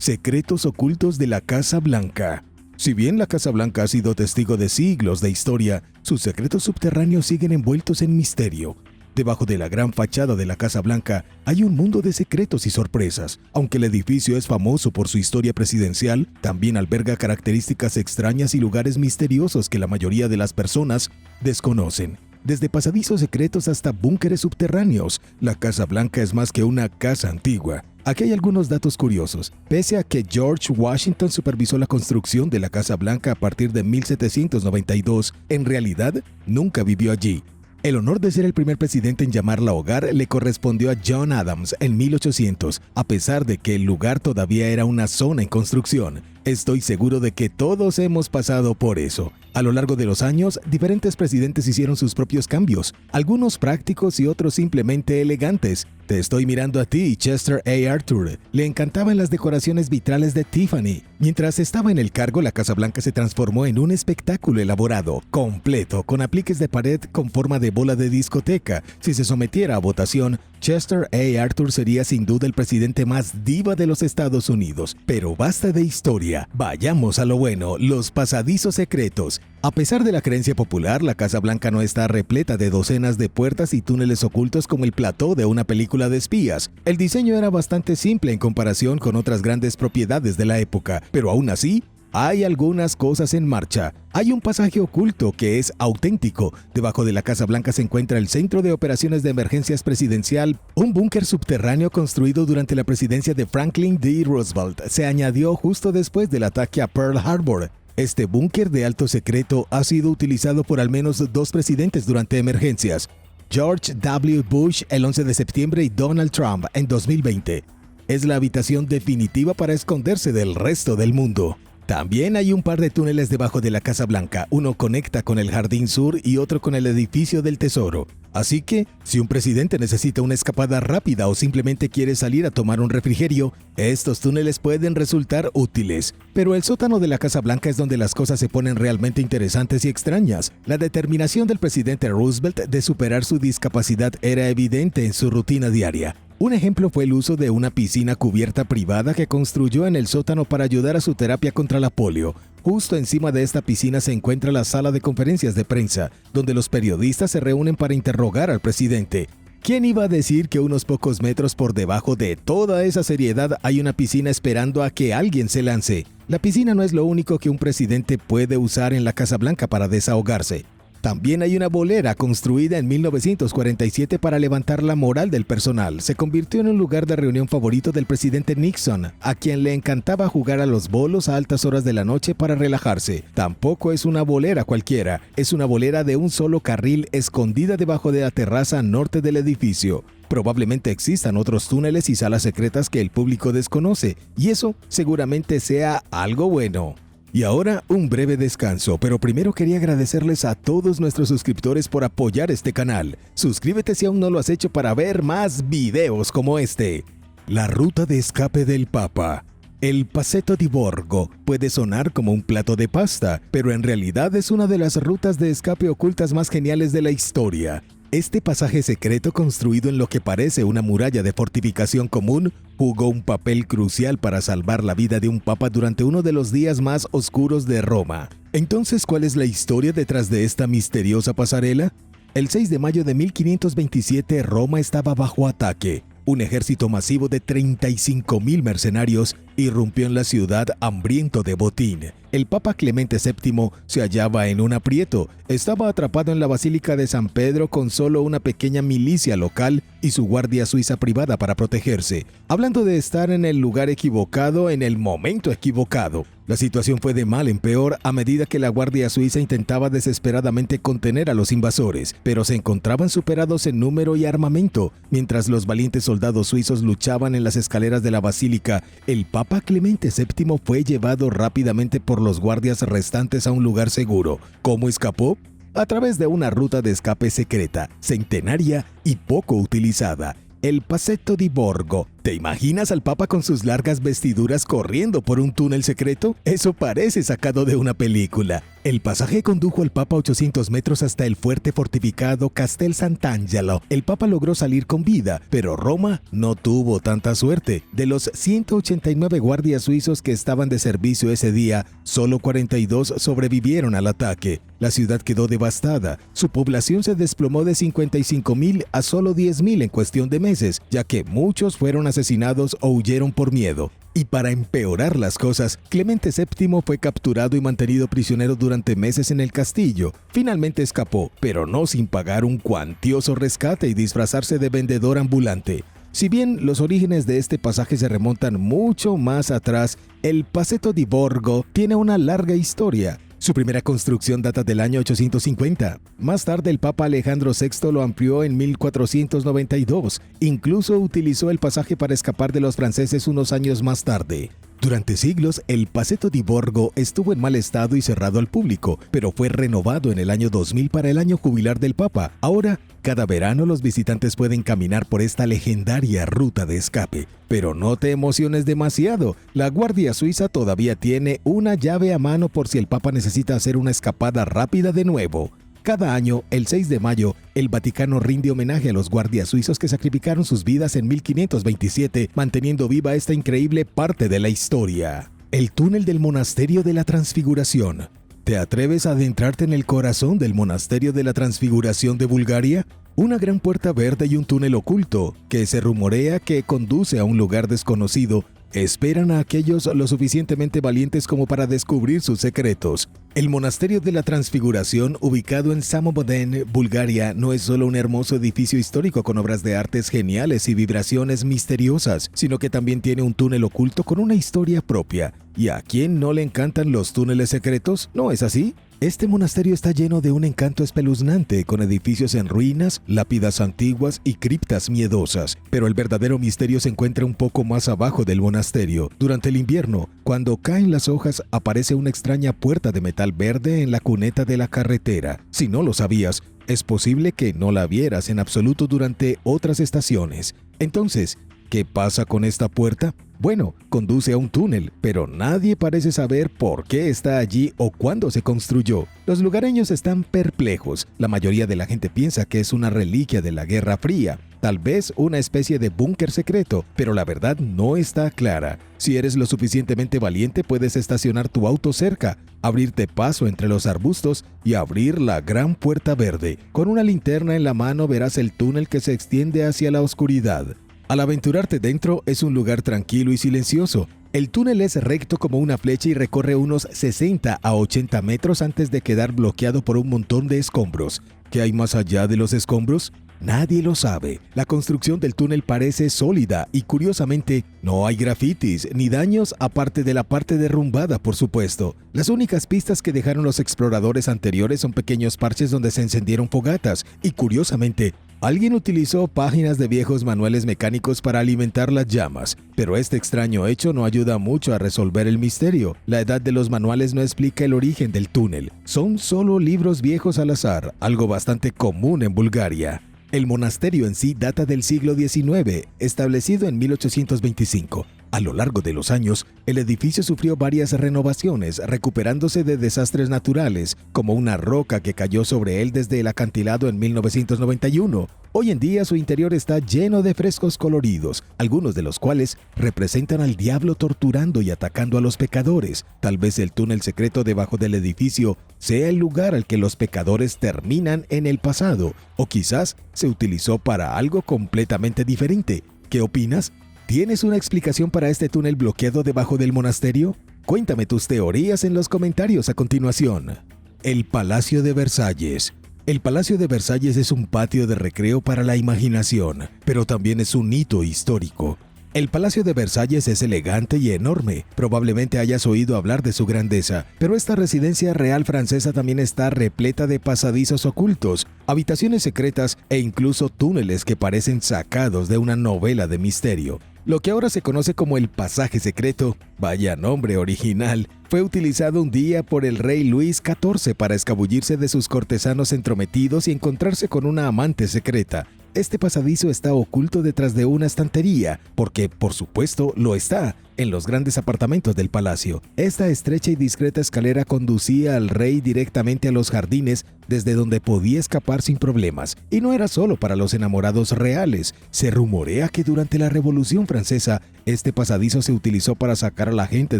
Secretos ocultos de la Casa Blanca. Si bien la Casa Blanca ha sido testigo de siglos de historia, sus secretos subterráneos siguen envueltos en misterio. Debajo de la gran fachada de la Casa Blanca hay un mundo de secretos y sorpresas. Aunque el edificio es famoso por su historia presidencial, también alberga características extrañas y lugares misteriosos que la mayoría de las personas desconocen. Desde pasadizos secretos hasta búnkeres subterráneos, la Casa Blanca es más que una casa antigua. Aquí hay algunos datos curiosos. Pese a que George Washington supervisó la construcción de la Casa Blanca a partir de 1792, en realidad nunca vivió allí. El honor de ser el primer presidente en llamarla hogar le correspondió a John Adams en 1800, a pesar de que el lugar todavía era una zona en construcción. Estoy seguro de que todos hemos pasado por eso. A lo largo de los años, diferentes presidentes hicieron sus propios cambios, algunos prácticos y otros simplemente elegantes. Te estoy mirando a ti, Chester A. Arthur. Le encantaban las decoraciones vitrales de Tiffany. Mientras estaba en el cargo, la Casa Blanca se transformó en un espectáculo elaborado, completo, con apliques de pared con forma de bola de discoteca. Si se sometiera a votación, Chester A. Arthur sería sin duda el presidente más diva de los Estados Unidos. Pero basta de historia, vayamos a lo bueno, los pasadizos secretos. A pesar de la creencia popular, la Casa Blanca no está repleta de docenas de puertas y túneles ocultos como el plató de una película de espías. El diseño era bastante simple en comparación con otras grandes propiedades de la época, pero aún así, hay algunas cosas en marcha. Hay un pasaje oculto que es auténtico. Debajo de la Casa Blanca se encuentra el Centro de Operaciones de Emergencias Presidencial, un búnker subterráneo construido durante la presidencia de Franklin D. Roosevelt. Se añadió justo después del ataque a Pearl Harbor. Este búnker de alto secreto ha sido utilizado por al menos 2 presidentes durante emergencias: George W. Bush el 11 de septiembre y Donald Trump en 2020. Es la habitación definitiva para esconderse del resto del mundo. También hay un par de túneles debajo de la Casa Blanca. Uno conecta con el Jardín Sur y otro con el edificio del Tesoro. Así que, si un presidente necesita una escapada rápida o simplemente quiere salir a tomar un refrigerio, estos túneles pueden resultar útiles. Pero el sótano de la Casa Blanca es donde las cosas se ponen realmente interesantes y extrañas. La determinación del presidente Roosevelt de superar su discapacidad era evidente en su rutina diaria. Un ejemplo fue el uso de una piscina cubierta privada que construyó en el sótano para ayudar a su terapia contra la polio. Justo encima de esta piscina se encuentra la sala de conferencias de prensa, donde los periodistas se reúnen para interrogar al presidente. ¿Quién iba a decir que unos pocos metros por debajo de toda esa seriedad hay una piscina esperando a que alguien se lance? La piscina no es lo único que un presidente puede usar en la Casa Blanca para desahogarse. También hay una bolera construida en 1947 para levantar la moral del personal. Se convirtió en un lugar de reunión favorito del presidente Nixon, a quien le encantaba jugar a los bolos a altas horas de la noche para relajarse. Tampoco es una bolera cualquiera, es una bolera de un solo carril escondida debajo de la terraza norte del edificio. Probablemente existan otros túneles y salas secretas que el público desconoce, y eso seguramente sea algo bueno. Y ahora un breve descanso, pero primero quería agradecerles a todos nuestros suscriptores por apoyar este canal. Suscríbete si aún no lo has hecho para ver más videos como este. La ruta de escape del Papa. El Passetto di Borgo puede sonar como un plato de pasta, pero en realidad es una de las rutas de escape ocultas más geniales de la historia. Este pasaje secreto, construido en lo que parece una muralla de fortificación común, jugó un papel crucial para salvar la vida de un papa durante uno de los días más oscuros de Roma. Entonces, ¿cuál es la historia detrás de esta misteriosa pasarela? El 6 de mayo de 1527, Roma estaba bajo ataque. Un ejército masivo de 35,000 mercenarios irrumpió en la ciudad hambriento de botín. El Papa Clemente VII se hallaba en un aprieto. Estaba atrapado en la Basílica de San Pedro con solo una pequeña milicia local y su guardia suiza privada para protegerse. Hablando de estar en el lugar equivocado en el momento equivocado. La situación fue de mal en peor a medida que la guardia suiza intentaba desesperadamente contener a los invasores, pero se encontraban superados en número y armamento. Mientras los valientes soldados suizos luchaban en las escaleras de la basílica, el Papa Clemente VII fue llevado rápidamente por los guardias restantes a un lugar seguro. ¿Cómo escapó? A través de una ruta de escape secreta, centenaria y poco utilizada. El Passetto di Borgo ¿Te imaginas al Papa con sus largas vestiduras corriendo por un túnel secreto? Eso parece sacado de una película. El pasaje condujo al Papa 800 metros hasta el fuerte fortificado Castel Sant'Angelo. El Papa logró salir con vida, pero Roma no tuvo tanta suerte. De los 189 guardias suizos que estaban de servicio ese día, solo 42 sobrevivieron al ataque. La ciudad quedó devastada. Su población se desplomó de 55.000 a solo 10.000 en cuestión de meses, ya que muchos fueron asesinados o huyeron por miedo. Y para empeorar las cosas, Clemente VII fue capturado y mantenido prisionero durante meses en el castillo. Finalmente escapó, pero no sin pagar un cuantioso rescate y disfrazarse de vendedor ambulante. Si bien los orígenes de este pasaje se remontan mucho más atrás, el Passetto di Borgo tiene una larga historia. Su primera construcción data del año 850. Más tarde el Papa Alejandro VI lo amplió en 1492. Incluso utilizó el pasaje para escapar de los franceses unos años más tarde. Durante siglos, el Passetto di Borgo estuvo en mal estado y cerrado al público, pero fue renovado en el año 2000 para el año jubilar del Papa. Ahora, cada verano los visitantes pueden caminar por esta legendaria ruta de escape. Pero no te emociones demasiado, la Guardia Suiza todavía tiene una llave a mano por si el Papa necesita hacer una escapada rápida de nuevo. Cada año, el 6 de mayo, el Vaticano rinde homenaje a los guardias suizos que sacrificaron sus vidas en 1527, manteniendo viva esta increíble parte de la historia. El túnel del Monasterio de la Transfiguración. ¿Te atreves a adentrarte en el corazón del Monasterio de la Transfiguración de Bulgaria? Una gran puerta verde y un túnel oculto, que se rumorea que conduce a un lugar desconocido, esperan a aquellos lo suficientemente valientes como para descubrir sus secretos. El Monasterio de la Transfiguración, ubicado en Samoboden, Bulgaria, no es solo un hermoso edificio histórico con obras de artes geniales y vibraciones misteriosas, sino que también tiene un túnel oculto con una historia propia. ¿Y a quién no le encantan los túneles secretos? ¿No es así? Este monasterio está lleno de un encanto espeluznante, con edificios en ruinas, lápidas antiguas y criptas miedosas. Pero el verdadero misterio se encuentra un poco más abajo del monasterio. Durante el invierno, cuando caen las hojas, aparece una extraña puerta de metal verde en la cuneta de la carretera. Si no lo sabías, es posible que no la vieras en absoluto durante otras estaciones. Entonces, ¿qué pasa con esta puerta? Bueno, conduce a un túnel, pero nadie parece saber por qué está allí o cuándo se construyó. Los lugareños están perplejos. La mayoría de la gente piensa que es una reliquia de la Guerra Fría, tal vez una especie de búnker secreto, pero la verdad no está clara. Si eres lo suficientemente valiente, puedes estacionar tu auto cerca, abrirte paso entre los arbustos y abrir la gran puerta verde. Con una linterna en la mano verás el túnel que se extiende hacia la oscuridad. Al aventurarte dentro, es un lugar tranquilo y silencioso. El túnel es recto como una flecha y recorre unos 60 a 80 metros antes de quedar bloqueado por un montón de escombros. ¿Qué hay más allá de los escombros? Nadie lo sabe. La construcción del túnel parece sólida y, curiosamente, no hay grafitis ni daños aparte de la parte derrumbada, por supuesto. Las únicas pistas que dejaron los exploradores anteriores son pequeños parches donde se encendieron fogatas y, curiosamente, alguien utilizó páginas de viejos manuales mecánicos para alimentar las llamas, pero este extraño hecho no ayuda mucho a resolver el misterio. La edad de los manuales no explica el origen del túnel. Son solo libros viejos al azar, algo bastante común en Bulgaria. El monasterio en sí data del siglo XIX, establecido en 1825. A lo largo de los años, el edificio sufrió varias renovaciones, recuperándose de desastres naturales, como una roca que cayó sobre él desde el acantilado en 1991. Hoy en día su interior está lleno de frescos coloridos, algunos de los cuales representan al diablo torturando y atacando a los pecadores. Tal vez el túnel secreto debajo del edificio sea el lugar al que los pecadores terminan en el pasado, o quizás se utilizó para algo completamente diferente. ¿Qué opinas? ¿Tienes una explicación para este túnel bloqueado debajo del monasterio? Cuéntame tus teorías en los comentarios a continuación. El Palacio de Versalles. El Palacio de Versalles es un patio de recreo para la imaginación, pero también es un hito histórico. El Palacio de Versalles es elegante y enorme. Probablemente hayas oído hablar de su grandeza, pero esta residencia real francesa también está repleta de pasadizos ocultos, habitaciones secretas e incluso túneles que parecen sacados de una novela de misterio. Lo que ahora se conoce como el pasaje secreto, vaya nombre original, fue utilizado un día por el rey Luis XIV para escabullirse de sus cortesanos entrometidos y encontrarse con una amante secreta. Este pasadizo está oculto detrás de una estantería, porque, por supuesto, lo está, en los grandes apartamentos del palacio. Esta estrecha y discreta escalera conducía al rey directamente a los jardines, desde donde podía escapar sin problemas. Y no era solo para los enamorados reales. Se rumorea que durante la Revolución Francesa, este pasadizo se utilizó para sacar a la gente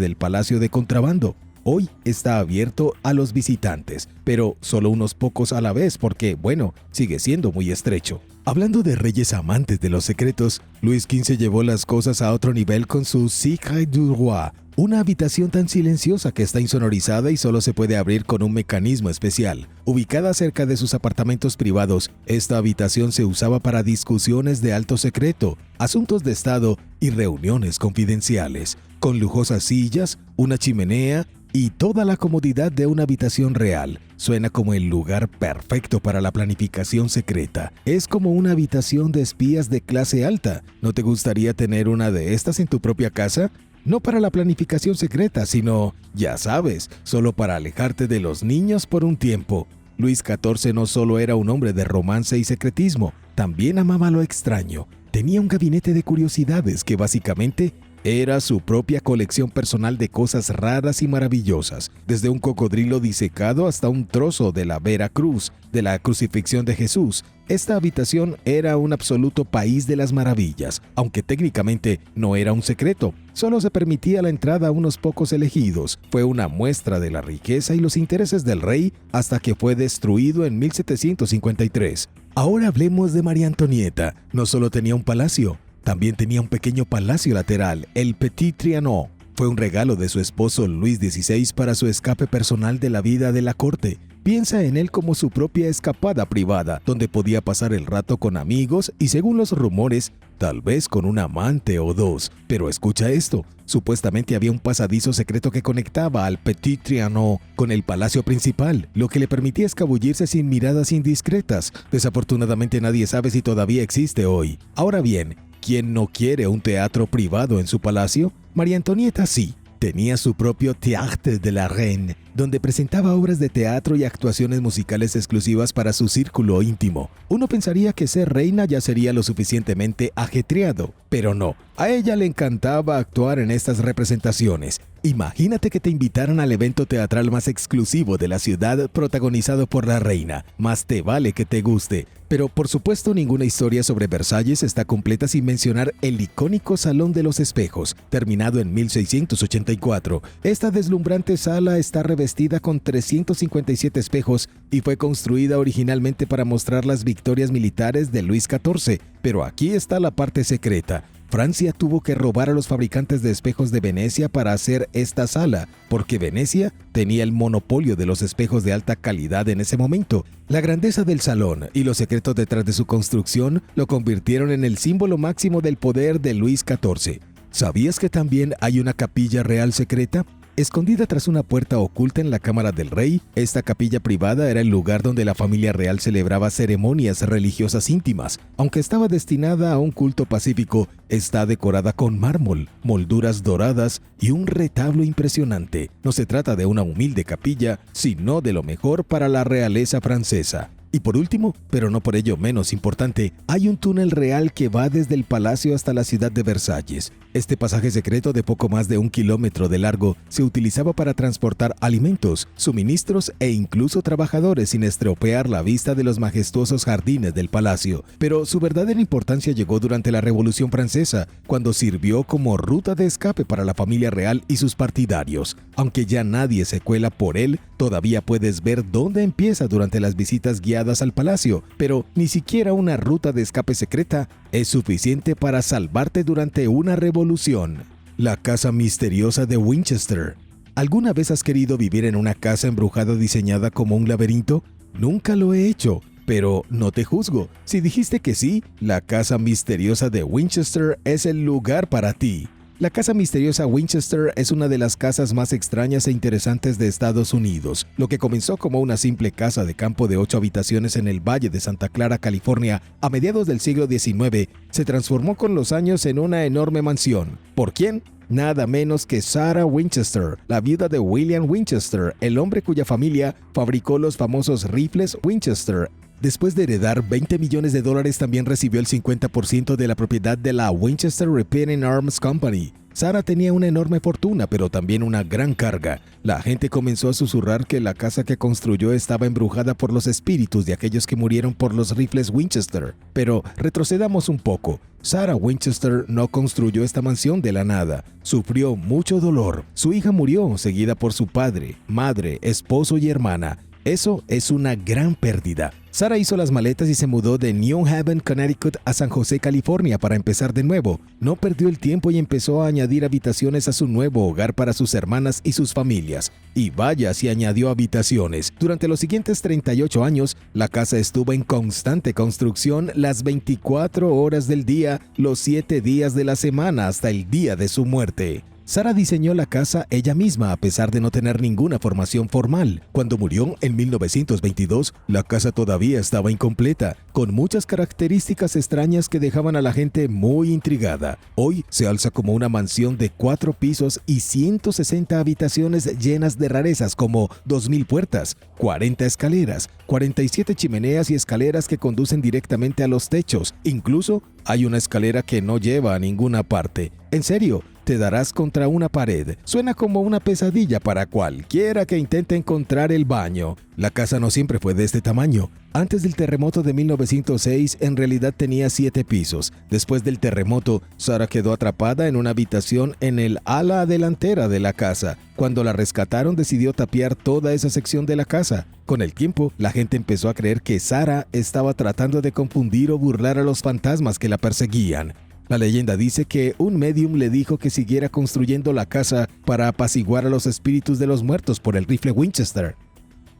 del palacio de contrabando. Hoy está abierto a los visitantes, pero solo unos pocos a la vez porque, bueno, sigue siendo muy estrecho. Hablando de reyes amantes de los secretos, Luis XV llevó las cosas a otro nivel con su Secret du Roi, una habitación tan silenciosa que está insonorizada y solo se puede abrir con un mecanismo especial. Ubicada cerca de sus apartamentos privados, esta habitación se usaba para discusiones de alto secreto, asuntos de estado y reuniones confidenciales, con lujosas sillas, una chimenea y toda la comodidad de una habitación real. Suena como el lugar perfecto para la planificación secreta. Es como una habitación de espías de clase alta. ¿No te gustaría tener una de estas en tu propia casa? No para la planificación secreta, sino, ya sabes, solo para alejarte de los niños por un tiempo. Luis XIV no solo era un hombre de romance y secretismo, también amaba lo extraño. Tenía un gabinete de curiosidades que básicamente era su propia colección personal de cosas raras y maravillosas, desde un cocodrilo disecado hasta un trozo de la Vera Cruz, de la crucifixión de Jesús. Esta habitación era un absoluto país de las maravillas, aunque técnicamente no era un secreto. Solo se permitía la entrada a unos pocos elegidos. Fue una muestra de la riqueza y los intereses del rey hasta que fue destruido en 1753. Ahora hablemos de María Antonieta. No solo tenía un palacio, también tenía un pequeño palacio lateral, el Petit Trianon. Fue un regalo de su esposo Luis XVI para su escape personal de la vida de la corte. Piensa en él como su propia escapada privada, donde podía pasar el rato con amigos y, según los rumores, tal vez con un amante o dos. Pero escucha esto, supuestamente había un pasadizo secreto que conectaba al Petit Trianon con el palacio principal, lo que le permitía escabullirse sin miradas indiscretas. Desafortunadamente nadie sabe si todavía existe hoy. Ahora bien, ¿quién no quiere un teatro privado en su palacio? María Antonieta sí. Tenía su propio Théâtre de la Reine, donde presentaba obras de teatro y actuaciones musicales exclusivas para su círculo íntimo. Uno pensaría que ser reina ya sería lo suficientemente ajetreado, pero no. A ella le encantaba actuar en estas representaciones. Imagínate que te invitaran al evento teatral más exclusivo de la ciudad protagonizado por la reina. Más te vale que te guste. Pero por supuesto ninguna historia sobre Versalles está completa sin mencionar el icónico Salón de los Espejos, terminado en 1684. Esta deslumbrante sala está revestida con 357 espejos y fue construida originalmente para mostrar las victorias militares de Luis XIV. Pero aquí está la parte secreta. Francia tuvo que robar a los fabricantes de espejos de Venecia para hacer esta sala, porque Venecia tenía el monopolio de los espejos de alta calidad en ese momento. La grandeza del salón y los secretos detrás de su construcción lo convirtieron en el símbolo máximo del poder de Luis XIV. ¿Sabías que también hay una capilla real secreta? Escondida tras una puerta oculta en la cámara del rey, esta capilla privada era el lugar donde la familia real celebraba ceremonias religiosas íntimas. Aunque estaba destinada a un culto pacífico, está decorada con mármol, molduras doradas y un retablo impresionante. No se trata de una humilde capilla, sino de lo mejor para la realeza francesa. Y por último, pero no por ello menos importante, hay un túnel real que va desde el palacio hasta la ciudad de Versalles. Este pasaje secreto de poco más de 1 kilómetro de largo se utilizaba para transportar alimentos, suministros e incluso trabajadores sin estropear la vista de los majestuosos jardines del palacio. Pero su verdadera importancia llegó durante la Revolución Francesa, cuando sirvió como ruta de escape para la familia real y sus partidarios. Aunque ya nadie se cuela por él, todavía puedes ver dónde empieza durante las visitas guiadas al palacio, pero ni siquiera una ruta de escape secreta es suficiente para salvarte durante una revolución. La casa misteriosa de Winchester. ¿Alguna vez has querido vivir en una casa embrujada diseñada como un laberinto? Nunca lo he hecho, pero no te juzgo. Si dijiste que sí, la casa misteriosa de Winchester es el lugar para ti. La casa misteriosa Winchester es una de las casas más extrañas e interesantes de Estados Unidos. Lo que comenzó como una simple casa de campo de 8 habitaciones en el Valle de Santa Clara, California, a mediados del siglo XIX, se transformó con los años en una enorme mansión. ¿Por quién? Nada menos que Sarah Winchester, la viuda de William Winchester, el hombre cuya familia fabricó los famosos rifles Winchester Después de heredar $20 millones, también recibió el 50% de la propiedad de la Winchester Repair Arms Company. Sarah tenía una enorme fortuna, pero también una gran carga. La gente comenzó a susurrar que la casa que construyó estaba embrujada por los espíritus de aquellos que murieron por los rifles Winchester. Pero retrocedamos un poco. Sarah Winchester no construyó esta mansión de la nada. Sufrió mucho dolor. Su hija murió, seguida por su padre, madre, esposo y hermana. Eso es una gran pérdida. Sarah hizo las maletas y se mudó de New Haven, Connecticut a San José, California para empezar de nuevo. No perdió el tiempo y empezó a añadir habitaciones a su nuevo hogar para sus hermanas y sus familias. Y vaya si añadió habitaciones. Durante los siguientes 38 años, la casa estuvo en constante construcción las 24 horas del día, los 7 días de la semana hasta el día de su muerte. Sarah diseñó la casa ella misma a pesar de no tener ninguna formación formal. Cuando murió en 1922, la casa todavía estaba incompleta, con muchas características extrañas que dejaban a la gente muy intrigada. Hoy se alza como una mansión de 4 pisos y 160 habitaciones llenas de rarezas como 2,000 puertas, 40 escaleras, 47 chimeneas y escaleras que conducen directamente a los techos. Incluso hay una escalera que no lleva a ninguna parte. En serio, te darás contra una pared. Suena como una pesadilla para cualquiera que intente encontrar el baño. La casa no siempre fue de este tamaño. Antes del terremoto de 1906, en realidad tenía 7 pisos. Después del terremoto, Sarah quedó atrapada en una habitación en el ala delantera de la casa. Cuando la rescataron, decidió tapiar toda esa sección de la casa. Con el tiempo, la gente empezó a creer que Sarah estaba tratando de confundir o burlar a los fantasmas que la perseguían. La leyenda dice que un médium le dijo que siguiera construyendo la casa para apaciguar a los espíritus de los muertos por el rifle Winchester.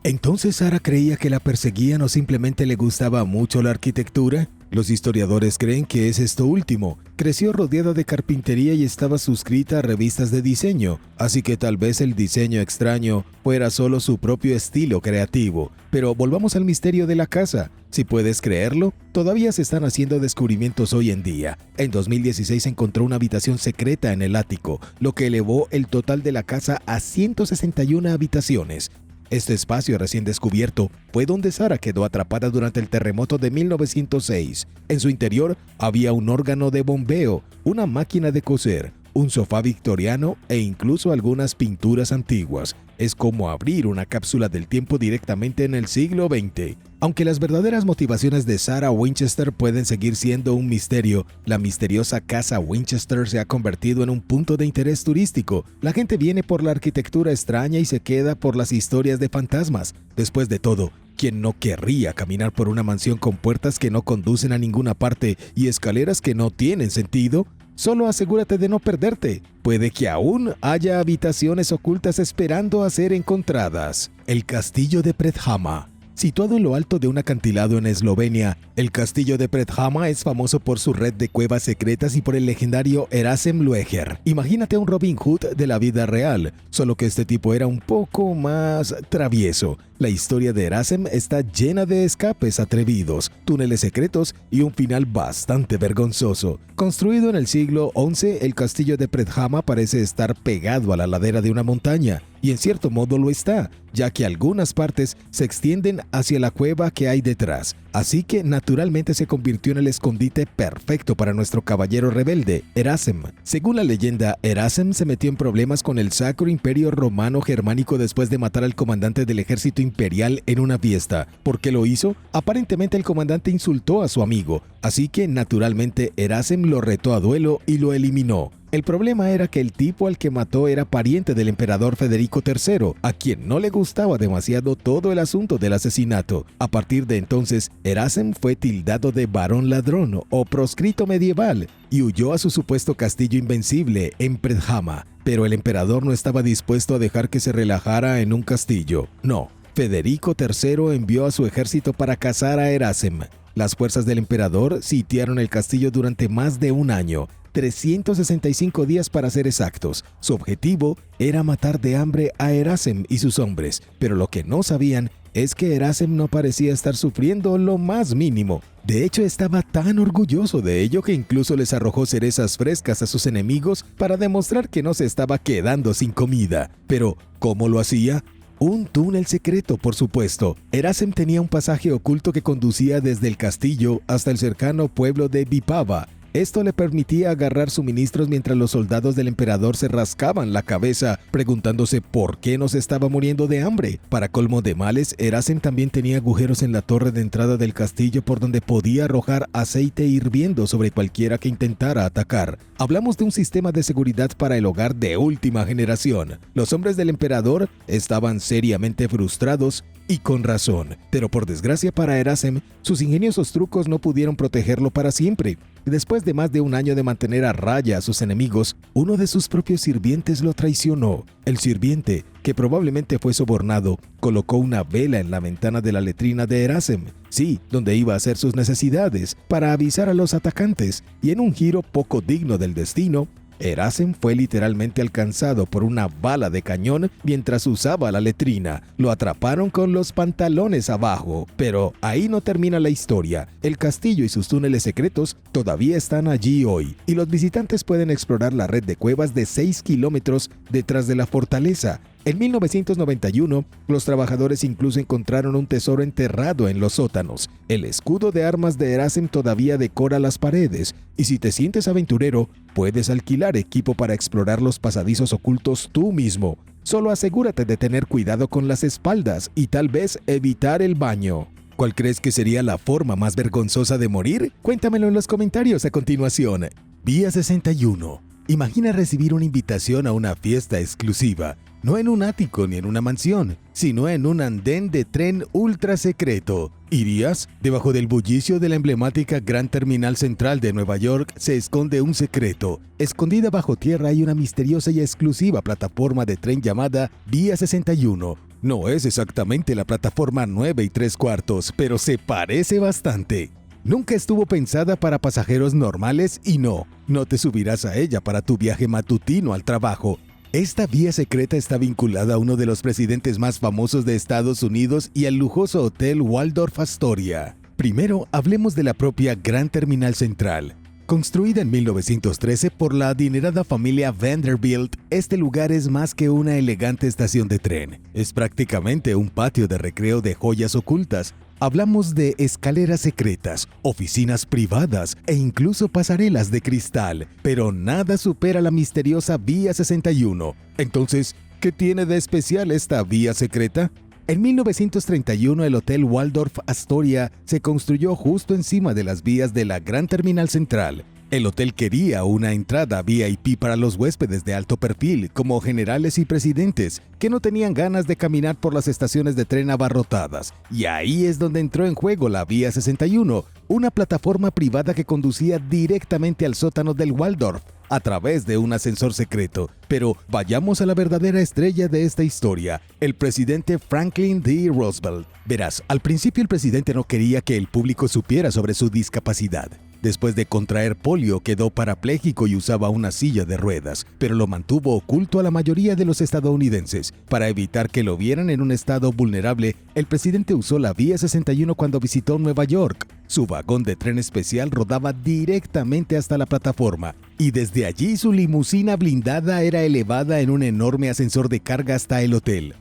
¿Entonces Sarah creía que la perseguían o simplemente le gustaba mucho la arquitectura? Los historiadores creen que es esto último. Creció rodeada de carpintería y estaba suscrita a revistas de diseño, así que tal vez el diseño extraño fuera solo su propio estilo creativo. Pero volvamos al misterio de la casa. Si puedes creerlo, todavía se están haciendo descubrimientos hoy en día. En 2016 se encontró una habitación secreta en el ático, lo que elevó el total de la casa a 161 habitaciones. Este espacio recién descubierto fue donde Sarah quedó atrapada durante el terremoto de 1906. En su interior había un órgano de bombeo, una máquina de coser, un sofá victoriano e incluso algunas pinturas antiguas. Es como abrir una cápsula del tiempo directamente en el siglo XX. Aunque las verdaderas motivaciones de Sarah Winchester pueden seguir siendo un misterio, la misteriosa casa Winchester se ha convertido en un punto de interés turístico. La gente viene por la arquitectura extraña y se queda por las historias de fantasmas. Después de todo, ¿quién no querría caminar por una mansión con puertas que no conducen a ninguna parte y escaleras que no tienen sentido? Solo asegúrate de no perderte. Puede que aún haya habitaciones ocultas esperando a ser encontradas. El castillo de Predhama. Situado en lo alto de un acantilado en Eslovenia, el castillo de Predhama es famoso por su red de cuevas secretas y por el legendario Erasem Lueger. Imagínate a un Robin Hood de la vida real, solo que este tipo era un poco más travieso. La historia de Erasem está llena de escapes atrevidos, túneles secretos y un final bastante vergonzoso. Construido en el siglo XI, el castillo de Predhama parece estar pegado a la ladera de una montaña, y en cierto modo lo está, ya que algunas partes se extienden hacia la cueva que hay detrás. Así que naturalmente se convirtió en el escondite perfecto para nuestro caballero rebelde, Erasem. Según la leyenda, Erasem se metió en problemas con el Sacro Imperio Romano Germánico después de matar al comandante del ejército imperial en una fiesta. ¿Por qué lo hizo? Aparentemente el comandante insultó a su amigo, así que naturalmente Erasem lo retó a duelo y lo eliminó. El problema era que el tipo al que mató era pariente del emperador Federico III, a quien no le gustaba demasiado todo el asunto del asesinato. A partir de entonces, Erasem fue tildado de varón ladrón o proscrito medieval y huyó a su supuesto castillo invencible en Predhama. Pero el emperador no estaba dispuesto a dejar que se relajara en un castillo. No, Federico III envió a su ejército para cazar a Erasem. Las fuerzas del emperador sitiaron el castillo durante más de un año, 365 días para ser exactos. Su objetivo era matar de hambre a Erasem y sus hombres, pero lo que no sabían es que Erasem no parecía estar sufriendo lo más mínimo. De hecho, estaba tan orgulloso de ello que incluso les arrojó cerezas frescas a sus enemigos para demostrar que no se estaba quedando sin comida. Pero, ¿cómo lo hacía? Un túnel secreto, por supuesto. Erasem tenía un pasaje oculto que conducía desde el castillo hasta el cercano pueblo de Vipava. Esto le permitía agarrar suministros mientras los soldados del emperador se rascaban la cabeza preguntándose por qué no se estaba muriendo de hambre. Para colmo de males, Erasem también tenía agujeros en la torre de entrada del castillo por donde podía arrojar aceite hirviendo sobre cualquiera que intentara atacar. Hablamos de un sistema de seguridad para el hogar de última generación. Los hombres del emperador estaban seriamente frustrados y con razón, pero por desgracia para Erasem, sus ingeniosos trucos no pudieron protegerlo para siempre. Después de más de un año de mantener a raya a sus enemigos, uno de sus propios sirvientes lo traicionó. El sirviente, que probablemente fue sobornado, colocó una vela en la ventana de la letrina de Erasem, sí, donde iba a hacer sus necesidades, para avisar a los atacantes, y en un giro poco digno del destino, Erasem fue literalmente alcanzado por una bala de cañón mientras usaba la letrina. Lo atraparon con los pantalones abajo. Pero ahí no termina la historia. El castillo y sus túneles secretos todavía están allí hoy, y los visitantes pueden explorar la red de cuevas de 6 kilómetros detrás de la fortaleza. En 1991, los trabajadores incluso encontraron un tesoro enterrado en los sótanos. El escudo de armas de Erasem todavía decora las paredes, y si te sientes aventurero, puedes alquilar equipo para explorar los pasadizos ocultos tú mismo. Solo asegúrate de tener cuidado con las espaldas y tal vez evitar el baño. ¿Cuál crees que sería la forma más vergonzosa de morir? Cuéntamelo en los comentarios a continuación. Vía 61. Imagina recibir una invitación a una fiesta exclusiva. No en un ático ni en una mansión, sino en un andén de tren ultra secreto. ¿Irías? Debajo del bullicio de la emblemática Gran Terminal Central de Nueva York se esconde un secreto. Escondida bajo tierra hay una misteriosa y exclusiva plataforma de tren llamada Vía 61. No es exactamente la plataforma 9 3/4, pero se parece bastante. Nunca estuvo pensada para pasajeros normales y no te subirás a ella para tu viaje matutino al trabajo. Esta vía secreta está vinculada a uno de los presidentes más famosos de Estados Unidos y al lujoso Hotel Waldorf Astoria. Primero, hablemos de la propia Gran Terminal Central. Construida en 1913 por la adinerada familia Vanderbilt, este lugar es más que una elegante estación de tren. Es prácticamente un patio de recreo de joyas ocultas. Hablamos de escaleras secretas, oficinas privadas e incluso pasarelas de cristal, pero nada supera la misteriosa Vía 61. Entonces, ¿qué tiene de especial esta vía secreta? En 1931 el Hotel Waldorf Astoria se construyó justo encima de las vías de la Gran Terminal Central. El hotel quería una entrada VIP para los huéspedes de alto perfil, como generales y presidentes, que no tenían ganas de caminar por las estaciones de tren abarrotadas. Y ahí es donde entró en juego la Vía 61, una plataforma privada que conducía directamente al sótano del Waldorf, a través de un ascensor secreto. Pero vayamos a la verdadera estrella de esta historia, el presidente Franklin D. Roosevelt. Verás, al principio el presidente no quería que el público supiera sobre su discapacidad. Después de contraer polio, quedó parapléjico y usaba una silla de ruedas, pero lo mantuvo oculto a la mayoría de los estadounidenses. Para evitar que lo vieran en un estado vulnerable, el presidente usó la Vía 61 cuando visitó Nueva York. Su vagón de tren especial rodaba directamente hasta la plataforma, y desde allí su limusina blindada era elevada en un enorme ascensor de carga hasta el hotel.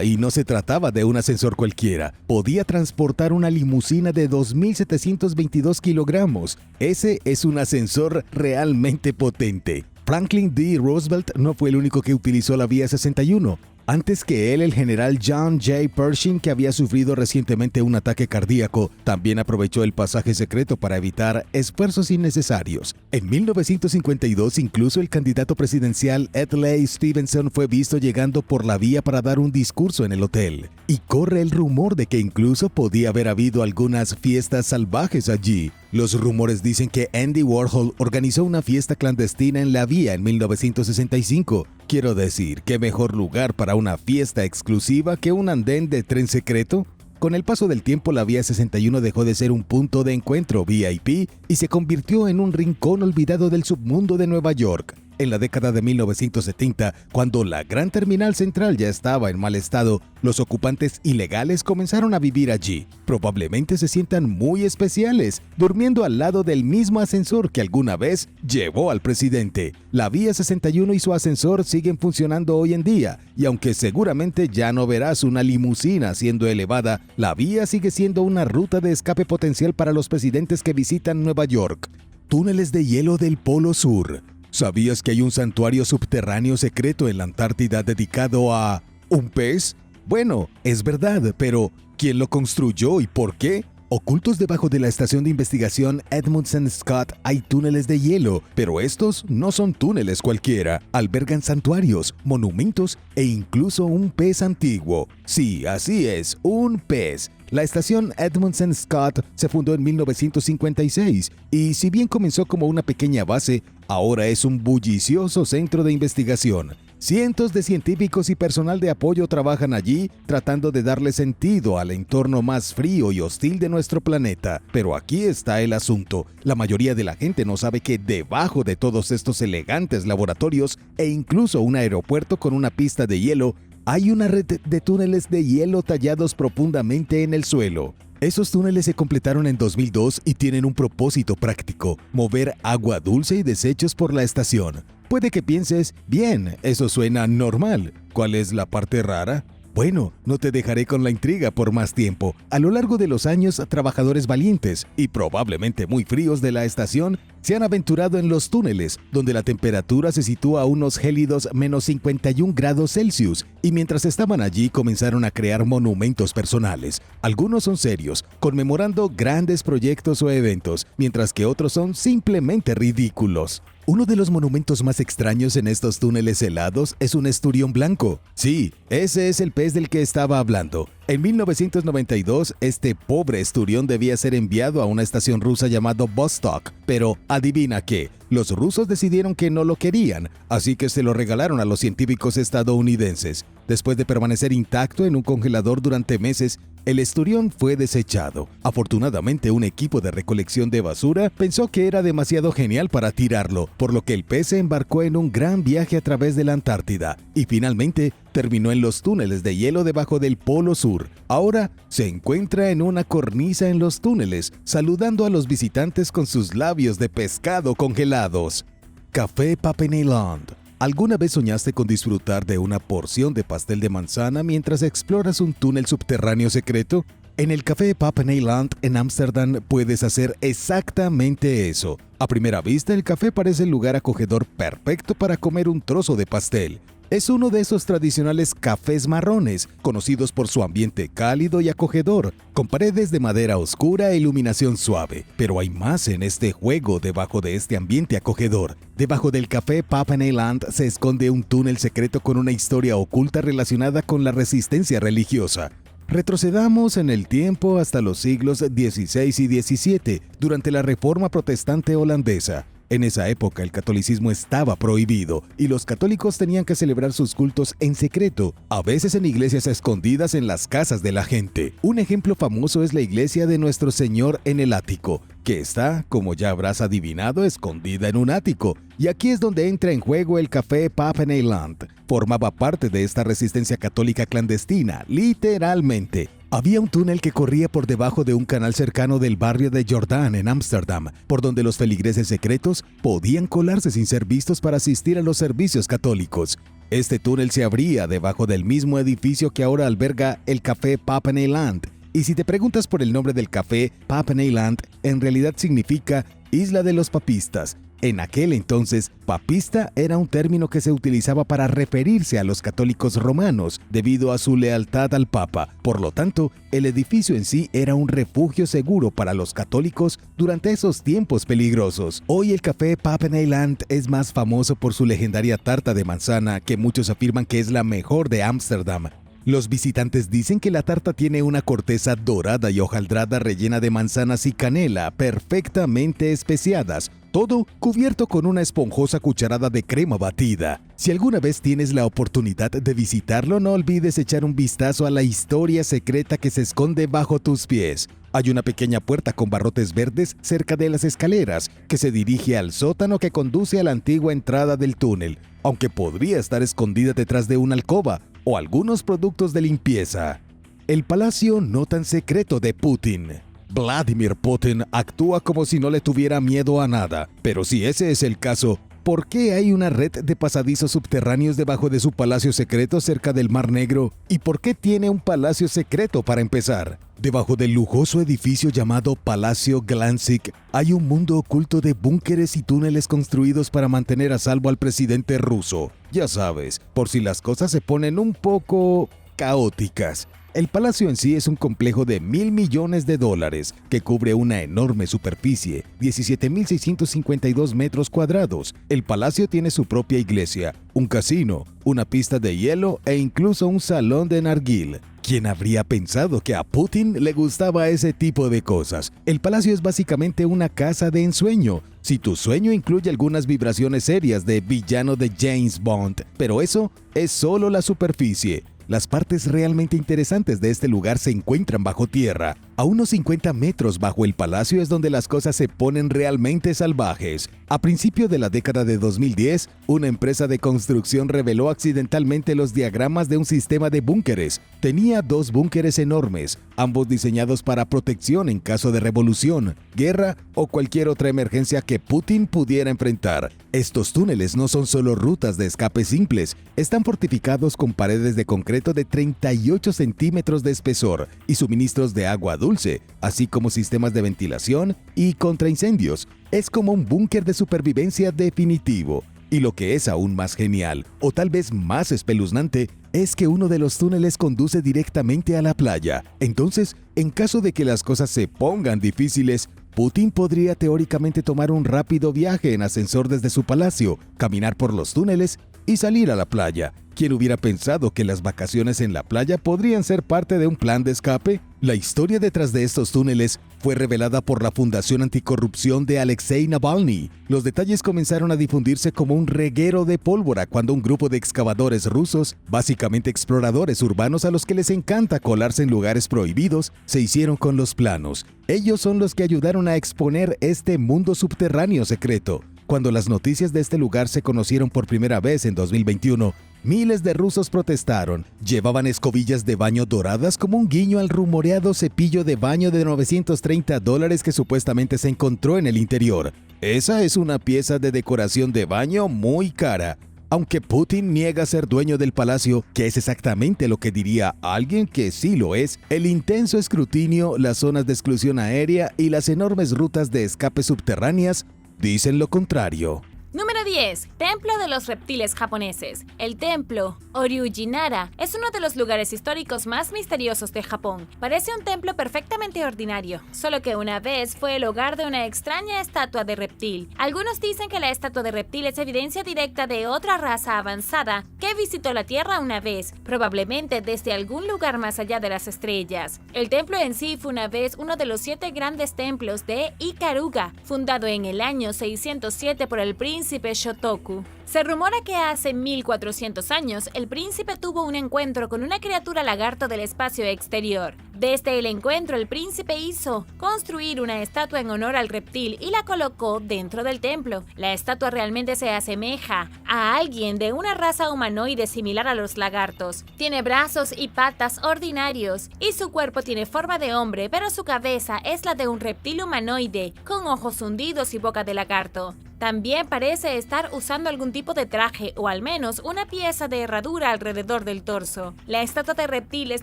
Y no se trataba de un ascensor cualquiera. Podía transportar una limusina de 2.722 kilogramos. Ese es un ascensor realmente potente. Franklin D. Roosevelt no fue el único que utilizó la Vía 61. Antes que él, el general John J. Pershing, que había sufrido recientemente un ataque cardíaco, también aprovechó el pasaje secreto para evitar esfuerzos innecesarios. En 1952, incluso el candidato presidencial Adlai Stevenson fue visto llegando por la vía para dar un discurso en el hotel. Y corre el rumor de que incluso podía haber habido algunas fiestas salvajes allí. Los rumores dicen que Andy Warhol organizó una fiesta clandestina en la vía en 1965. Quiero decir, ¿qué mejor lugar para una fiesta exclusiva que un andén de tren secreto? Con el paso del tiempo, la Vía 61 dejó de ser un punto de encuentro VIP y se convirtió en un rincón olvidado del submundo de Nueva York. En la década de 1970, cuando la gran terminal central ya estaba en mal estado, los ocupantes ilegales comenzaron a vivir allí. Probablemente se sientan muy especiales, durmiendo al lado del mismo ascensor que alguna vez llevó al presidente. La Vía 61 y su ascensor siguen funcionando hoy en día, y aunque seguramente ya no verás una limusina siendo elevada, la vía sigue siendo una ruta de escape potencial para los presidentes que visitan Nueva York. Túneles de hielo del Polo Sur. ¿Sabías que hay un santuario subterráneo secreto en la Antártida dedicado a un pez? Bueno, es verdad, pero ¿quién lo construyó y por qué? Ocultos debajo de la estación de investigación Edmundson Scott hay túneles de hielo, pero estos no son túneles cualquiera. Albergan santuarios, monumentos e incluso un pez antiguo. Sí, así es, un pez. La estación Edmundson Scott se fundó en 1956 y si bien comenzó como una pequeña base, ahora es un bullicioso centro de investigación. Cientos de científicos y personal de apoyo trabajan allí tratando de darle sentido al entorno más frío y hostil de nuestro planeta. Pero aquí está el asunto. La mayoría de la gente no sabe que debajo de todos estos elegantes laboratorios e incluso un aeropuerto con una pista de hielo, hay una red de túneles de hielo tallados profundamente en el suelo. Esos túneles se completaron en 2002 y tienen un propósito práctico: mover agua dulce y desechos por la estación. Puede que pienses, bien, eso suena normal. ¿Cuál es la parte rara? Bueno, no te dejaré con la intriga por más tiempo. A lo largo de los años, trabajadores valientes y probablemente muy fríos de la estación se han aventurado en los túneles, donde la temperatura se sitúa a unos gélidos menos 51 grados Celsius, y mientras estaban allí comenzaron a crear monumentos personales. Algunos son serios, conmemorando grandes proyectos o eventos, mientras que otros son simplemente ridículos. Uno de los monumentos más extraños en estos túneles helados es un esturión blanco. Sí, ese es el pez del que estaba hablando. En 1992, este pobre esturión debía ser enviado a una estación rusa llamada Vostok, pero adivina qué, los rusos decidieron que no lo querían, así que se lo regalaron a los científicos estadounidenses. Después de permanecer intacto en un congelador durante meses, el esturión fue desechado. Afortunadamente, un equipo de recolección de basura pensó que era demasiado genial para tirarlo, por lo que el pez se embarcó en un gran viaje a través de la Antártida y finalmente terminó en los túneles de hielo debajo del Polo Sur. Ahora se encuentra en una cornisa en los túneles, saludando a los visitantes con sus labios de pescado congelados. Café Papeneiland. ¿Alguna vez soñaste con disfrutar de una porción de pastel de manzana mientras exploras un túnel subterráneo secreto? En el Café Papeneiland en Ámsterdam puedes hacer exactamente eso. A primera vista, el café parece el lugar acogedor perfecto para comer un trozo de pastel. Es uno de esos tradicionales cafés marrones, conocidos por su ambiente cálido y acogedor, con paredes de madera oscura e iluminación suave. Pero hay más en este juego debajo de este ambiente acogedor. Debajo del Café Papeneiland se esconde un túnel secreto con una historia oculta relacionada con la resistencia religiosa. Retrocedamos en el tiempo hasta los siglos XVI y XVII, durante la Reforma Protestante holandesa. En esa época el catolicismo estaba prohibido y los católicos tenían que celebrar sus cultos en secreto, a veces en iglesias escondidas en las casas de la gente. Un ejemplo famoso es la iglesia de Nuestro Señor en el ático, que está, como ya habrás adivinado, escondida en un ático. Y aquí es donde entra en juego el Café Papeneiland. Formaba parte de esta resistencia católica clandestina, literalmente. Había un túnel que corría por debajo de un canal cercano del barrio de Jordaan en Ámsterdam, por donde los feligreses secretos podían colarse sin ser vistos para asistir a los servicios católicos. Este túnel se abría debajo del mismo edificio que ahora alberga el Café Papeneiland. Y si te preguntas por el nombre del Café Papeneiland, en realidad significa Isla de los Papistas. En aquel entonces, papista era un término que se utilizaba para referirse a los católicos romanos debido a su lealtad al Papa. Por lo tanto, el edificio en sí era un refugio seguro para los católicos durante esos tiempos peligrosos. Hoy el Café Papeneiland es más famoso por su legendaria tarta de manzana, que muchos afirman que es la mejor de Ámsterdam. Los visitantes dicen que la tarta tiene una corteza dorada y hojaldrada rellena de manzanas y canela perfectamente especiadas, todo cubierto con una esponjosa cucharada de crema batida. Si alguna vez tienes la oportunidad de visitarlo, no olvides echar un vistazo a la historia secreta que se esconde bajo tus pies. Hay una pequeña puerta con barrotes verdes cerca de las escaleras que se dirige al sótano que conduce a la antigua entrada del túnel, aunque podría estar escondida detrás de una alcoba o algunos productos de limpieza. El palacio no tan secreto de Putin. Vladimir Putin actúa como si no le tuviera miedo a nada, pero si ese es el caso, ¿por qué hay una red de pasadizos subterráneos debajo de su palacio secreto cerca del Mar Negro? ¿Y por qué tiene un palacio secreto para empezar? Debajo del lujoso edificio llamado Palacio Glanzik hay un mundo oculto de búnkeres y túneles construidos para mantener a salvo al presidente ruso. Ya sabes, por si las cosas se ponen un poco caóticas. El palacio en sí es un complejo de $1.000 millones que cubre una enorme superficie, 17.652 metros cuadrados. El palacio tiene su propia iglesia, un casino, una pista de hielo e incluso un salón de narguil. ¿Quién habría pensado que a Putin le gustaba ese tipo de cosas? El palacio es básicamente una casa de ensueño, si tu sueño incluye algunas vibraciones serias de villano de James Bond, pero eso es solo la superficie. Las partes realmente interesantes de este lugar se encuentran bajo tierra. A unos 50 metros bajo el palacio es donde las cosas se ponen realmente salvajes. A principios de la década de 2010, una empresa de construcción reveló accidentalmente los diagramas de un sistema de búnkeres. Tenía 2 búnkeres enormes, ambos diseñados para protección en caso de revolución, guerra o cualquier otra emergencia que Putin pudiera enfrentar. Estos túneles no son solo rutas de escape simples, están fortificados con paredes de concreto de 38 centímetros de espesor y suministros de agua dulce, así como sistemas de ventilación y contraincendios. Es como un búnker de supervivencia definitivo. Y lo que es aún más genial, o tal vez más espeluznante, es que uno de los túneles conduce directamente a la playa. Entonces, en caso de que las cosas se pongan difíciles, Putin podría teóricamente tomar un rápido viaje en ascensor desde su palacio, caminar por los túneles y salir a la playa. ¿Quién hubiera pensado que las vacaciones en la playa podrían ser parte de un plan de escape? La historia detrás de estos túneles fue revelada por la Fundación Anticorrupción de Alexei Navalny. Los detalles comenzaron a difundirse como un reguero de pólvora cuando un grupo de excavadores rusos, básicamente exploradores urbanos a los que les encanta colarse en lugares prohibidos, se hicieron con los planos. Ellos son los que ayudaron a exponer este mundo subterráneo secreto. Cuando las noticias de este lugar se conocieron por primera vez en 2021, miles de rusos protestaron. Llevaban escobillas de baño doradas como un guiño al rumoreado cepillo de baño de $930 que supuestamente se encontró en el interior. Esa es una pieza de decoración de baño muy cara. Aunque Putin niega ser dueño del palacio, que es exactamente lo que diría alguien que sí lo es, el intenso escrutinio, las zonas de exclusión aérea y las enormes rutas de escape subterráneas dicen lo contrario. Número 10. Templo de los reptiles japoneses. El templo Oryujinara es uno de los lugares históricos más misteriosos de Japón. Parece un templo perfectamente ordinario, solo que una vez fue el hogar de una extraña estatua de reptil. Algunos dicen que la estatua de reptil es evidencia directa de otra raza avanzada que visitó la Tierra una vez, probablemente desde algún lugar más allá de las estrellas. El templo en sí fue una vez uno de los 7 grandes templos de Ikaruga, fundado en el año 607 por el príncipe Shotoku. Se rumora que hace 1400 años el príncipe tuvo un encuentro con una criatura lagarto del espacio exterior. Desde el encuentro el príncipe hizo construir una estatua en honor al reptil y la colocó dentro del templo. La estatua realmente se asemeja a alguien de una raza humanoide similar a los lagartos. Tiene brazos y patas ordinarios y su cuerpo tiene forma de hombre, pero su cabeza es la de un reptil humanoide con ojos hundidos y boca de lagarto. También parece estar usando algún tipo de traje o al menos una pieza de herradura alrededor del torso. La estatua de reptil es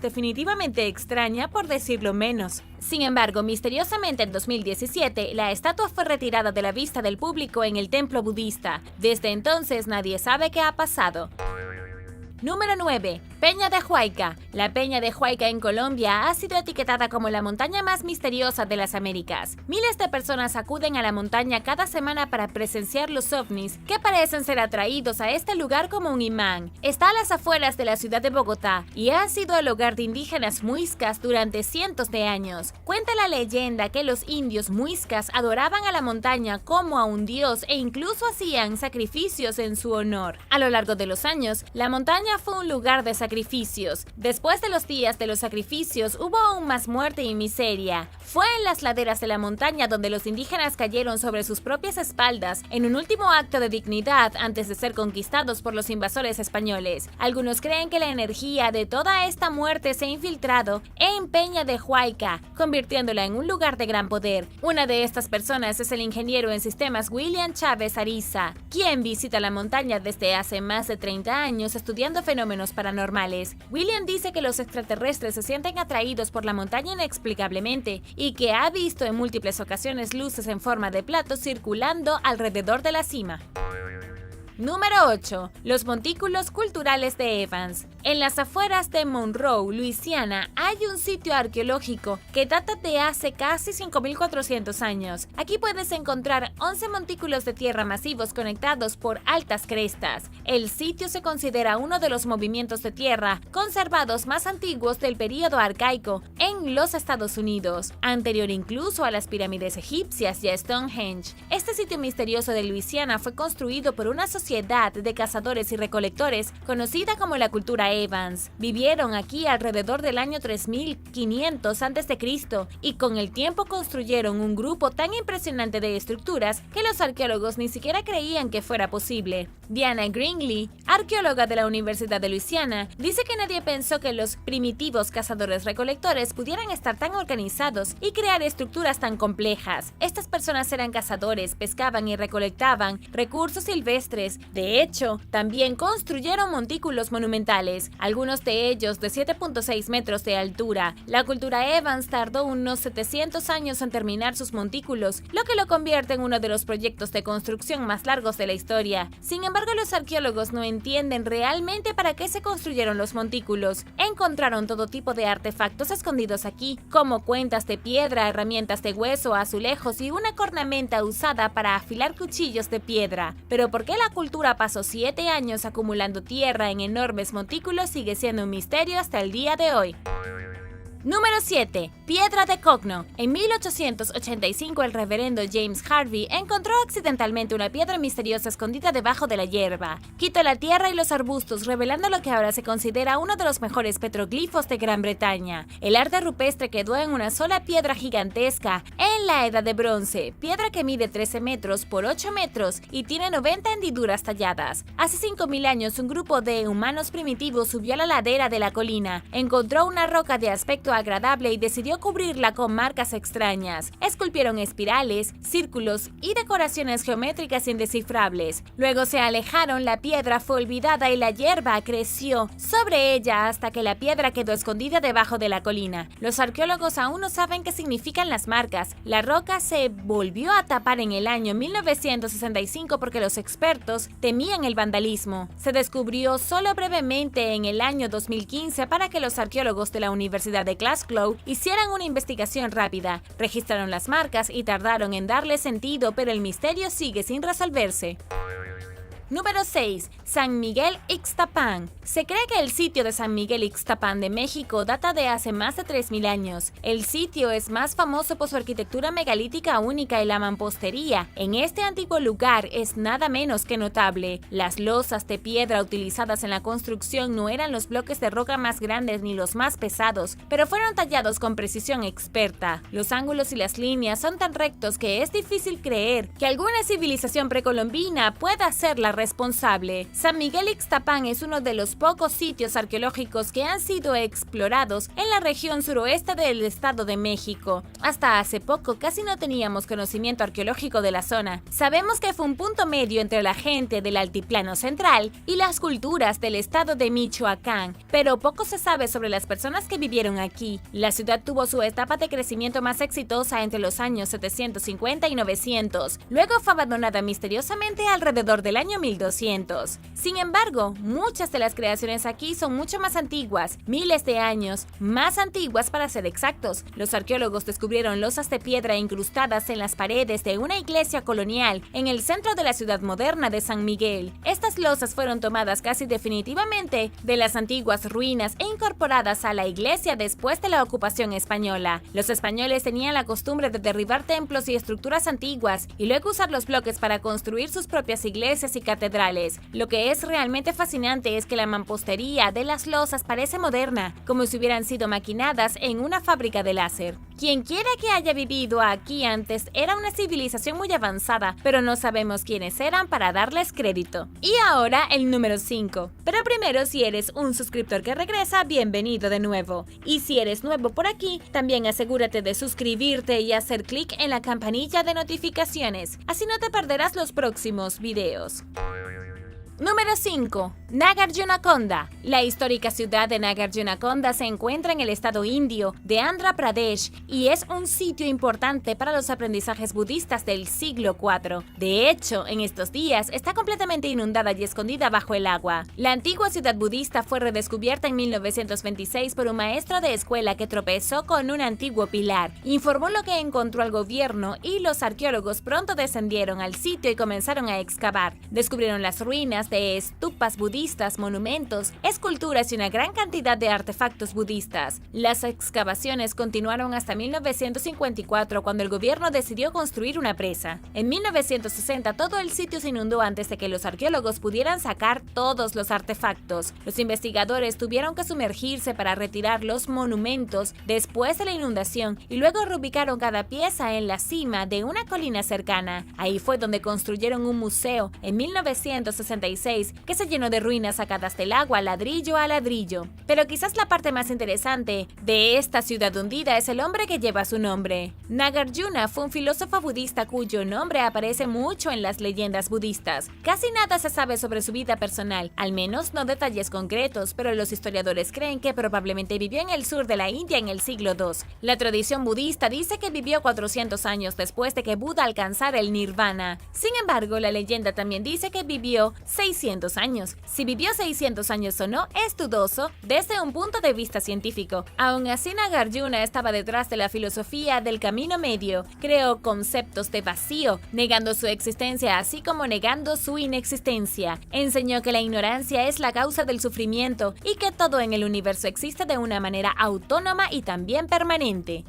definitivamente extraña, por decirlo menos. Sin embargo, misteriosamente en 2017, la estatua fue retirada de la vista del público en el templo budista. Desde entonces nadie sabe qué ha pasado. Número 9. Peña de Huayca. La Peña de Huayca en Colombia ha sido etiquetada como la montaña más misteriosa de las Américas. Miles de personas acuden a la montaña cada semana para presenciar los ovnis, que parecen ser atraídos a este lugar como un imán. Está a las afueras de la ciudad de Bogotá y ha sido el hogar de indígenas muiscas durante cientos de años. Cuenta la leyenda que los indios muiscas adoraban a la montaña como a un dios e incluso hacían sacrificios en su honor. A lo largo de los años, la montaña fue un lugar de sacrificio sacrificios. Después de los días de los sacrificios, hubo aún más muerte y miseria. Fue en las laderas de la montaña donde los indígenas cayeron sobre sus propias espaldas en un último acto de dignidad antes de ser conquistados por los invasores españoles. Algunos creen que la energía de toda esta muerte se ha infiltrado en Peña de Huayca, convirtiéndola en un lugar de gran poder. Una de estas personas es el ingeniero en sistemas William Chávez Ariza, quien visita la montaña desde hace más de 30 años estudiando fenómenos paranormales. William dice que los extraterrestres se sienten atraídos por la montaña inexplicablemente y que ha visto en múltiples ocasiones luces en forma de platos circulando alrededor de la cima. Número 8. Los montículos culturales de Evans. En las afueras de Monroe, Luisiana, hay un sitio arqueológico que data de hace casi 5.400 años. Aquí puedes encontrar 11 montículos de tierra masivos conectados por altas crestas. El sitio se considera uno de los movimientos de tierra conservados más antiguos del período arcaico en los Estados Unidos, anterior incluso a las pirámides egipcias y a Stonehenge. Este sitio misterioso de Luisiana fue construido por una sociedad de cazadores y recolectores conocida como la cultura Evans. Vivieron aquí alrededor del año 3500 a.C. y con el tiempo construyeron un grupo tan impresionante de estructuras que los arqueólogos ni siquiera creían que fuera posible. Diana Greenlee, arqueóloga de la Universidad de Luisiana, dice que nadie pensó que los primitivos cazadores-recolectores pudieran estar tan organizados y crear estructuras tan complejas. Estas personas eran cazadores, pescaban y recolectaban recursos silvestres. De hecho, también construyeron montículos monumentales, algunos de ellos de 7.6 metros de altura. La cultura Evans tardó unos 700 años en terminar sus montículos, lo que lo convierte en uno de los proyectos de construcción más largos de la historia. Sin embargo, los arqueólogos no entienden realmente para qué se construyeron los montículos. Encontraron todo tipo de artefactos escondidos aquí, como cuentas de piedra, herramientas de hueso, azulejos y una cornamenta usada para afilar cuchillos de piedra. Pero ¿por qué la cultura pasó 7 años acumulando tierra en enormes montículos sigue siendo un misterio hasta el día de hoy? Número 7. Piedra de Cogno. En 1885 el reverendo James Harvey encontró accidentalmente una piedra misteriosa escondida debajo de la hierba. Quitó la tierra y los arbustos, revelando lo que ahora se considera uno de los mejores petroglifos de Gran Bretaña. El arte rupestre quedó en una sola piedra gigantesca en la Edad de Bronce, piedra que mide 13 metros por 8 metros y tiene 90 hendiduras talladas. Hace 5.000 años un grupo de humanos primitivos subió a la ladera de la colina, encontró una roca de aspecto agradable y decidió cubrirla con marcas extrañas. Esculpieron espirales, círculos y decoraciones geométricas indescifrables. Luego se alejaron, la piedra fue olvidada y la hierba creció sobre ella hasta que la piedra quedó escondida debajo de la colina. Los arqueólogos aún no saben qué significan las marcas. La roca se volvió a tapar en el año 1965 porque los expertos temían el vandalismo. Se descubrió solo brevemente en el año 2015 para que los arqueólogos de la Universidad de Glasgow hicieran una investigación rápida, registraron las marcas y tardaron en darle sentido, pero el misterio sigue sin resolverse. Número 6. San Miguel Ixtapán. Se cree que el sitio de San Miguel Ixtapán de México data de hace más de 3.000 años. El sitio es más famoso por su arquitectura megalítica única y la mampostería. En este antiguo lugar es nada menos que notable. Las losas de piedra utilizadas en la construcción no eran los bloques de roca más grandes ni los más pesados, pero fueron tallados con precisión experta. Los ángulos y las líneas son tan rectos que es difícil creer que alguna civilización precolombina pueda ser la responsable. San Miguel Ixtapán es uno de los pocos sitios arqueológicos que han sido explorados en la región suroeste del Estado de México. Hasta hace poco casi no teníamos conocimiento arqueológico de la zona. Sabemos que fue un punto medio entre la gente del Altiplano Central y las culturas del estado de Michoacán, pero poco se sabe sobre las personas que vivieron aquí. La ciudad tuvo su etapa de crecimiento más exitosa entre los años 750 y 900. Luego fue abandonada misteriosamente alrededor del año 1200. Sin embargo, muchas de las creaciones aquí son mucho más antiguas, miles de años, más antiguas para ser exactos. Los arqueólogos descubrieron losas de piedra incrustadas en las paredes de una iglesia colonial en el centro de la ciudad moderna de San Miguel. Estas losas fueron tomadas casi definitivamente de las antiguas ruinas e incorporadas a la iglesia después de la ocupación española. Los españoles tenían la costumbre de derribar templos y estructuras antiguas y luego usar los bloques para construir sus propias iglesias y catedrales catedrales. Lo que es realmente fascinante es que la mampostería de las losas parece moderna, como si hubieran sido maquinadas en una fábrica de láser. Quien quiera que haya vivido aquí antes era una civilización muy avanzada, pero no sabemos quiénes eran para darles crédito. Y ahora el número 5. Pero primero, si eres un suscriptor que regresa, bienvenido de nuevo. Y si eres nuevo por aquí, también asegúrate de suscribirte y hacer clic en la campanilla de notificaciones, así no te perderás los próximos videos. Número 5. Nagarjunakonda. La histórica ciudad de Nagarjunakonda se encuentra en el estado indio de Andhra Pradesh y es un sitio importante para los aprendizajes budistas del siglo IV. De hecho, en estos días está completamente inundada y escondida bajo el agua. La antigua ciudad budista fue redescubierta en 1926 por un maestro de escuela que tropezó con un antiguo pilar. Informó lo que encontró al gobierno y los arqueólogos pronto descendieron al sitio y comenzaron a excavar. Descubrieron las ruinas de estupas budistas, monumentos, esculturas y una gran cantidad de artefactos budistas. Las excavaciones continuaron hasta 1954, cuando el gobierno decidió construir una presa. En 1960 todo el sitio se inundó antes de que los arqueólogos pudieran sacar todos los artefactos. Los investigadores tuvieron que sumergirse para retirar los monumentos después de la inundación y luego reubicaron cada pieza en la cima de una colina cercana. Ahí fue donde construyeron un museo en 1966 que se llenó de ruinas sacadas del agua ladrillo a ladrillo. Pero quizás la parte más interesante de esta ciudad hundida es el hombre que lleva su nombre. Nagarjuna fue un filósofo budista cuyo nombre aparece mucho en las leyendas budistas. Casi nada se sabe sobre su vida personal, al menos no detalles concretos, pero los historiadores creen que probablemente vivió en el sur de la India en el siglo II. La tradición budista dice que vivió 400 años después de que Buda alcanzara el nirvana. Sin embargo, la leyenda también dice que vivió 600 años. Si vivió 600 años o no es dudoso desde un punto de vista científico. Aún así, Nagarjuna estaba detrás de la filosofía del camino medio. Creó conceptos de vacío, negando su existencia así como negando su inexistencia. Enseñó que la ignorancia es la causa del sufrimiento y que todo en el universo existe de una manera autónoma y también permanente.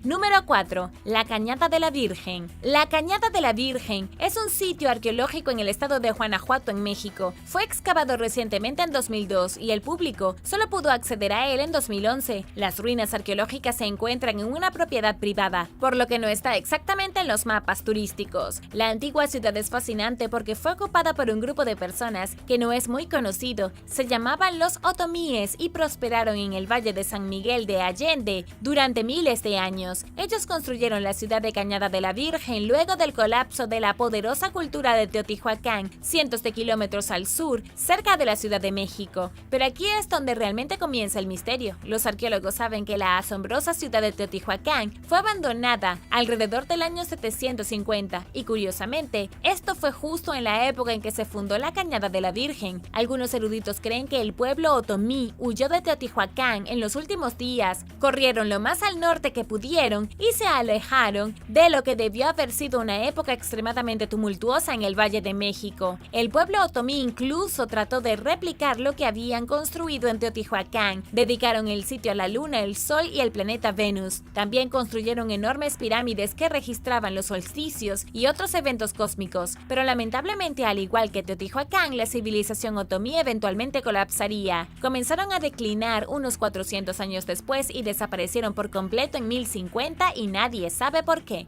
Número 4. La Cañada de la Virgen. La Cañada de la Virgen es un sitio arqueológico en el estado de Guanajuato, en México. Fue excavado recientemente en 2002 y el público solo pudo acceder a él en 2011. Las ruinas arqueológicas se encuentran en una propiedad privada, por lo que no está exactamente en los mapas turísticos. La antigua ciudad es fascinante porque fue ocupada por un grupo de personas que no es muy conocido. Se llamaban los otomíes y prosperaron en el Valle de San Miguel de Allende durante miles de años. Ellos construyeron la ciudad de Cañada de la Virgen luego del colapso de la poderosa cultura de Teotihuacán, cientos de kilómetros al sur, cerca de la Ciudad de México. Pero aquí es donde realmente comienza el misterio. Los arqueólogos saben que la asombrosa ciudad de Teotihuacán fue abandonada alrededor del año 750 y, curiosamente, esto fue justo en la época en que se fundó la Cañada de la Virgen. Algunos eruditos creen que el pueblo otomí huyó de Teotihuacán en los últimos días, corrieron lo más al norte que pudieron y se alejaron de lo que debió haber sido una época extremadamente tumultuosa en el Valle de México. El pueblo otomí incluso trató de replicar lo que habían construido en Teotihuacán. Dedicaron el sitio a la luna, el sol y el planeta Venus. También construyeron enormes pirámides que registraban los solsticios y otros eventos cósmicos. Pero lamentablemente, al igual que Teotihuacán, la civilización otomí eventualmente colapsaría. Comenzaron a declinar unos 400 años después y desaparecieron por completo en 1050 y nadie sabe por qué.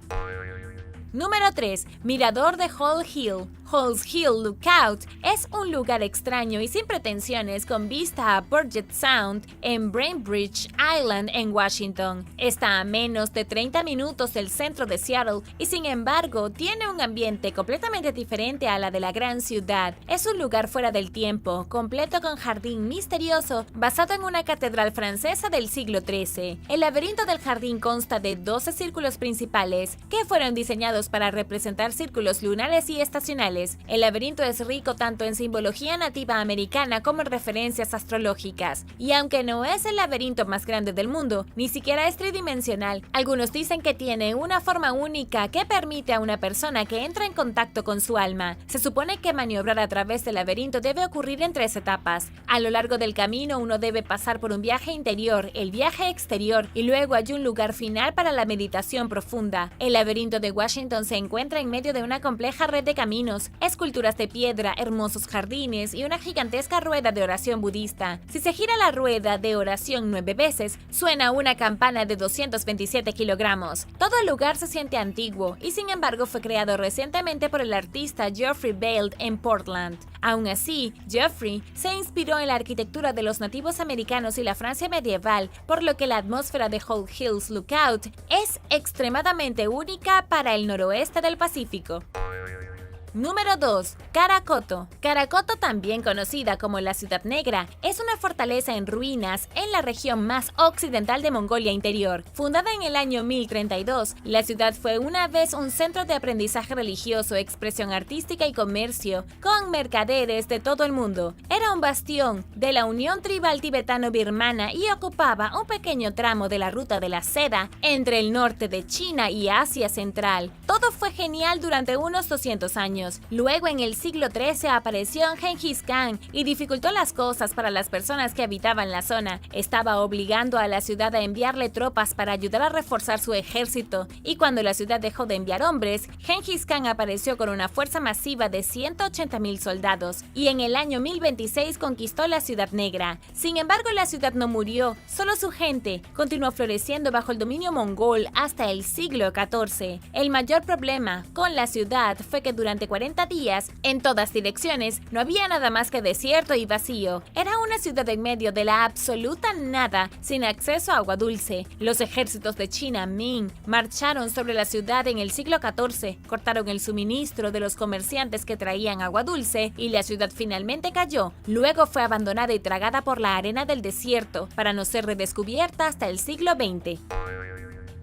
Número 3. Mirador de Hall Hill. Hall's Hill Lookout es un lugar extraño y sin pretensiones con vista a Puget Sound en Bainbridge Island en Washington. Está a menos de 30 minutos del centro de Seattle y sin embargo tiene un ambiente completamente diferente a la de la gran ciudad. Es un lugar fuera del tiempo, completo con jardín misterioso basado en una catedral francesa del siglo XIII. El laberinto del jardín consta de 12 círculos principales que fueron diseñados para representar círculos lunares y estacionales. El laberinto es rico tanto en simbología nativa americana como en referencias astrológicas. Y aunque no es el laberinto más grande del mundo, ni siquiera es tridimensional, algunos dicen que tiene una forma única que permite a una persona que entra en contacto con su alma. Se supone que maniobrar a través del laberinto debe ocurrir en 3 etapas. A lo largo del camino uno debe pasar por un viaje interior, el viaje exterior y luego hay un lugar final para la meditación profunda. El laberinto de Washington Washington se encuentra en medio de una compleja red de caminos, esculturas de piedra, hermosos jardines y una gigantesca rueda de oración budista. Si se gira la rueda de oración 9 veces, suena una campana de 227 kilogramos. Todo el lugar se siente antiguo y sin embargo fue creado recientemente por el artista Geoffrey Bayld en Portland. Aún así, Geoffrey se inspiró en la arquitectura de los nativos americanos y la Francia medieval, por lo que la atmósfera de Whole Hills Lookout es extremadamente única para el noroeste del Pacífico. Número 2. Caracoto. Caracoto, también conocida como la Ciudad Negra, es una fortaleza en ruinas en la región más occidental de Mongolia Interior. Fundada en el año 1032, la ciudad fue una vez un centro de aprendizaje religioso, expresión artística y comercio, con mercaderes de todo el mundo. Era un bastión de la Unión Tribal Tibetano-Birmana y ocupaba un pequeño tramo de la Ruta de la Seda entre el norte de China y Asia Central. Todo fue genial durante unos 200 años. Luego, en el siglo XIII, apareció Genghis Khan y dificultó las cosas para las personas que habitaban la zona. Estaba obligando a la ciudad a enviarle tropas para ayudar a reforzar su ejército, y cuando la ciudad dejó de enviar hombres, Genghis Khan apareció con una fuerza masiva de 180,000 soldados, y en el año 1026 conquistó la Ciudad Negra. Sin embargo, la ciudad no murió, solo su gente continuó floreciendo bajo el dominio mongol hasta el siglo XIV. El mayor problema con la ciudad fue que durante 40 días, en todas direcciones, no había nada más que desierto y vacío. Era una ciudad en medio de la absoluta nada, sin acceso a agua dulce. Los ejércitos de China Ming marcharon sobre la ciudad en el siglo XIV, cortaron el suministro de los comerciantes que traían agua dulce y la ciudad finalmente cayó. Luego fue abandonada y tragada por la arena del desierto, para no ser redescubierta hasta el siglo XX.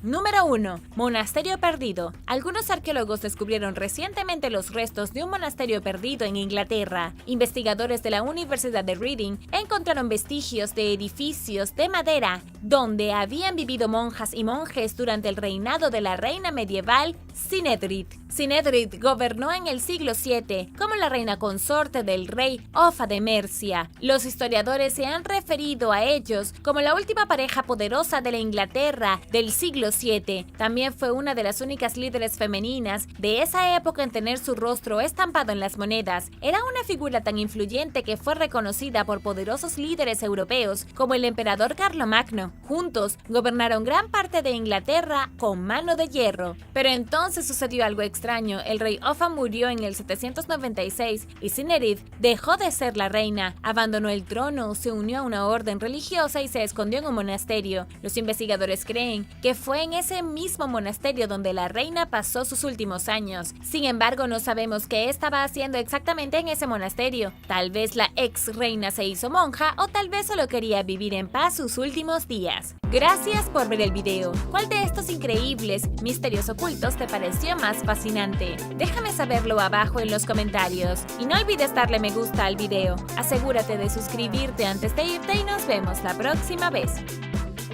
Número 1. Monasterio perdido. Algunos arqueólogos descubrieron recientemente los restos de un monasterio perdido en Inglaterra. Investigadores de la Universidad de Reading encontraron vestigios de edificios de madera donde habían vivido monjas y monjes durante el reinado de la reina medieval Sinedrid. Sinedrid gobernó en el siglo VII como la reina consorte del rey Offa de Mercia. Los historiadores se han referido a ellos como la última pareja poderosa de la Inglaterra del siglo VII. También fue una de las únicas líderes femeninas de esa época en tener su rostro estampado en las monedas. Era una figura tan influyente que fue reconocida por poderosos líderes europeos como el emperador Carlomagno. Juntos gobernaron gran parte de Inglaterra con mano de hierro. Pero entonces sucedió algo extraño. El rey Offa murió en el 796 y Sinedrid dejó de ser la reina, abandonó el trono, se unió a una orden religiosa y se escondió en un monasterio. Los investigadores creen que fue en ese mismo monasterio donde la reina pasó sus últimos años. Sin embargo, no sabemos qué estaba haciendo exactamente en ese monasterio. Tal vez la ex reina se hizo monja o tal vez solo quería vivir en paz sus últimos días. Gracias por ver el video. ¿Cuál de estos increíbles misterios ocultos te pareció más fascinante? Déjame saberlo abajo en los comentarios. Y no olvides darle me gusta al video. Asegúrate de suscribirte antes de irte y nos vemos la próxima vez.